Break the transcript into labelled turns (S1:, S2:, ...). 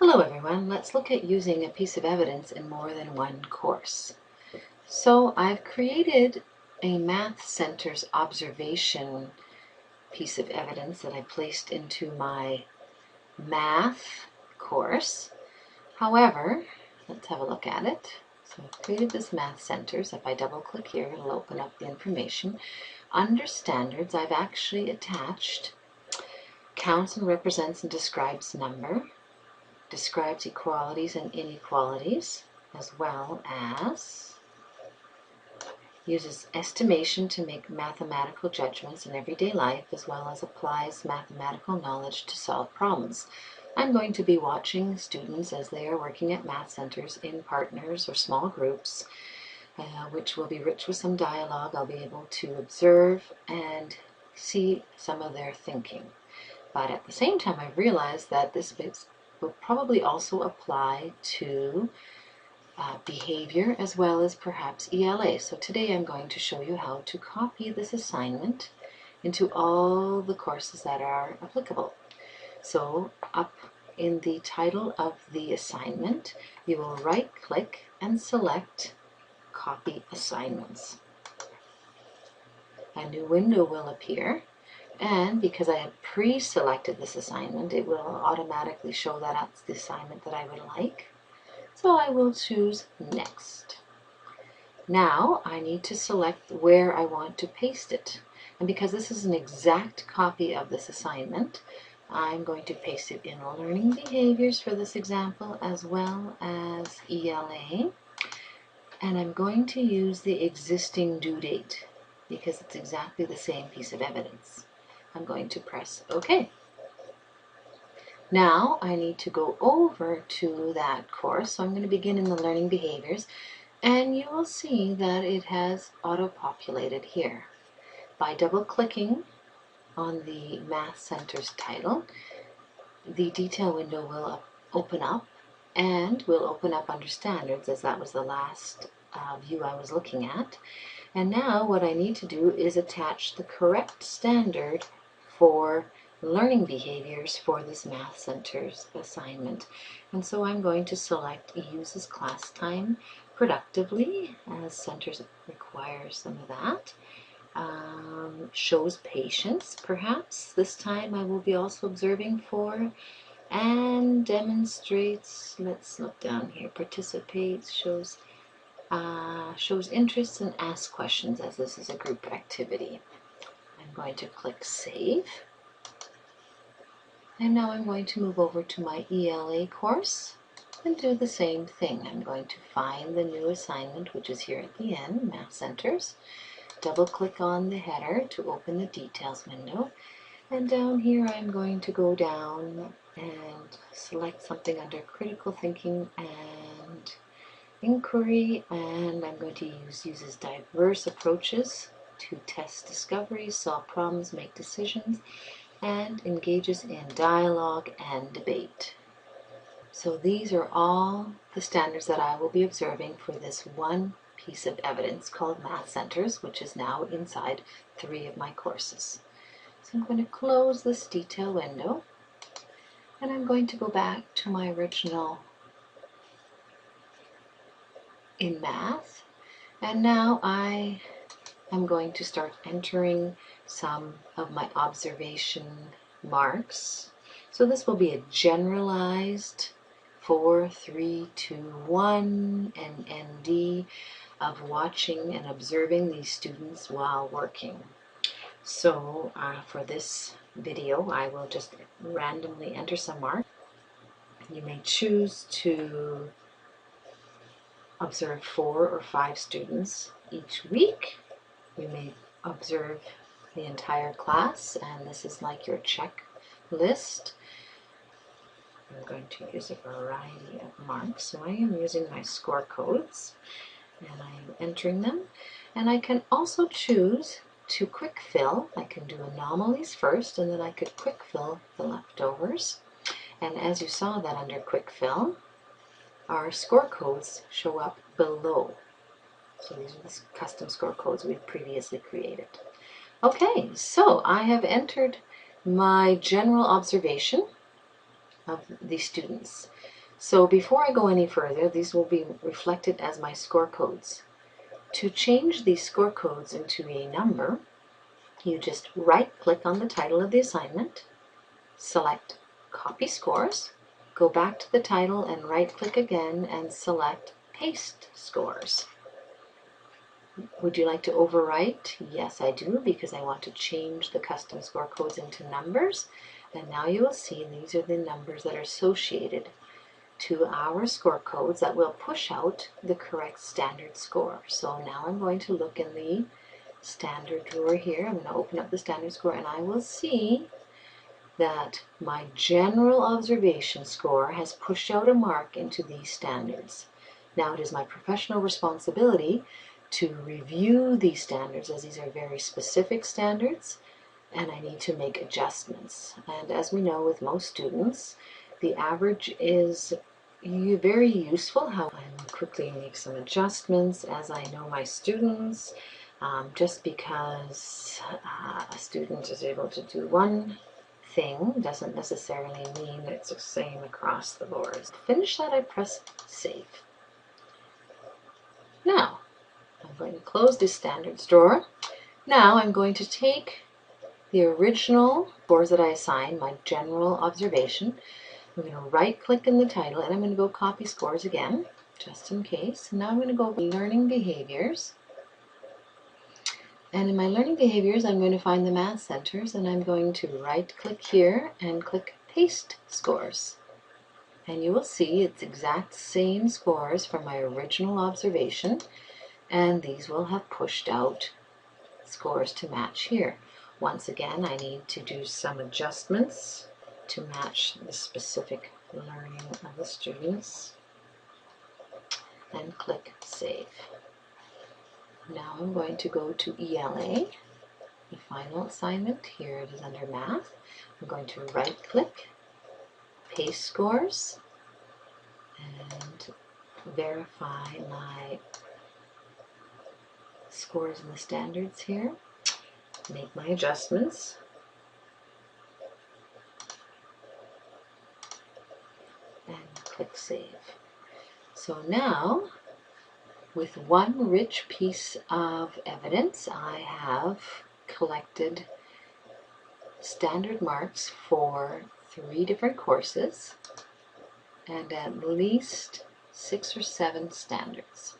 S1: Hello everyone, let's look at using a piece of evidence in more than one course. So I've created a Math Center's observation piece of evidence that I placed into my math course. However, let's have a look at it. So I've created this Math Centers. If I double click here, it'll open up the information. Under Standards, I've actually attached counts and represents and describes number, describes equalities and inequalities, as well as uses estimation to make mathematical judgments in everyday life, as well as applies mathematical knowledge to solve problems. I'm going to be watching students as they are working at Math Centers in partners or small groups, which will be rich with some dialogue. I'll be able to observe and see some of their thinking. But at the same time, I've realized that this will probably also apply to behavior as well as perhaps ELA. So today I'm going to show you how to copy this assignment into all the courses that are applicable. So up in the title of the assignment, you will right-click and select Copy Assignments. A new window will appear. And because I had pre-selected this assignment, it will automatically show that that's the assignment that I would like. So I will choose Next. Now I need to select where I want to paste it. And because this is an exact copy of this assignment, I'm going to paste it in Learning Behaviors for this example, as well as ELA. And I'm going to use the existing due date because it's exactly the same piece of evidence. I'm going to press OK. Now I need to go over to that course. So I'm going to begin in the Learning Behaviors, and you will see that it has auto-populated here. By double-clicking on the Math Center's title, the detail window will open up, and will open up under Standards, as that was the last view I was looking at. And now what I need to do is attach the correct standard for learning behaviors for this Math Center's assignment. And so I'm going to select Uses Class Time Productively, as Centers requires some of that. Shows patience, perhaps. This time I will be also observing for, and demonstrates, let's look down here, participates, shows interest and asks questions, as this is a group activity. I'm going to click Save. And now I'm going to move over to my ELA course and do the same thing. I'm going to find the new assignment, which is here at the end, Math Centers. Double click on the header to open the details window. And down here I'm going to go down and select something under critical thinking and inquiry, and I'm going to uses diverse approaches to test discoveries, solve problems, make decisions, and engages in dialogue and debate. So these are all the standards that I will be observing for this one piece of evidence called Math Centers, which is now inside 3 of my courses. So I'm going to close this detail window, and I'm going to go back to my original in math, and now I am going to start entering some of my observation marks. So this will be a generalized 4, 3, 2, 1 and ND of watching and observing these students while working. So for this video I will just randomly enter some marks. You may choose to observe 4 or 5 students each week. You may observe the entire class, and this is like your checklist. I'm going to use a variety of marks. So I am using my score codes, and I'm entering them. And I can also choose to quick fill. I can do anomalies first, and then I could quick fill the leftovers. And as you saw that under quick fill, our score codes show up below. So these are the custom score codes we've previously created. Okay, so I have entered my general observation of the students. So before I go any further, these will be reflected as my score codes. To change these score codes into a number, you just right-click on the title of the assignment, select Copy Scores, go back to the title and right-click again and select Paste Scores. Would you like to overwrite? Yes, I do, because I want to change the custom score codes into numbers. And now you will see these are the numbers that are associated to our score codes that will push out the correct standard score. So now I'm going to look in the standard drawer here. I'm going to open up the standard score and I will see that my general observation score has pushed out a mark into these standards. Now it is my professional responsibility to review these standards, as these are very specific standards, and I need to make adjustments. And as we know with most students, the average is very useful. How I will quickly make some adjustments as I know my students. Just because a student is able to do one thing doesn't necessarily mean it's the same across the board. To finish that, I press Save. Now, I'm going to close this standards drawer. Now I'm going to take the original scores that I assigned, my general observation. I'm going to right-click in the title and I'm going to go Copy Scores again, just in case. Now I'm going to go Learning Behaviors. And in my Learning Behaviors, I'm going to find the Math Centers and I'm going to right-click here and click Paste Scores. And you will see it's exact same scores from my original observation, and these will have pushed out scores to match here. Once again, I need to do some adjustments to match the specific learning of the students, and click Save. Now I'm going to go to ELA, the final assignment. Here it is under Math. I'm going to right-click, Paste Scores, and verify my scores and the standards here. Make my adjustments. And click Save. So now, with one rich piece of evidence, I have collected standard marks for 3 different courses and at least 6 or 7 standards.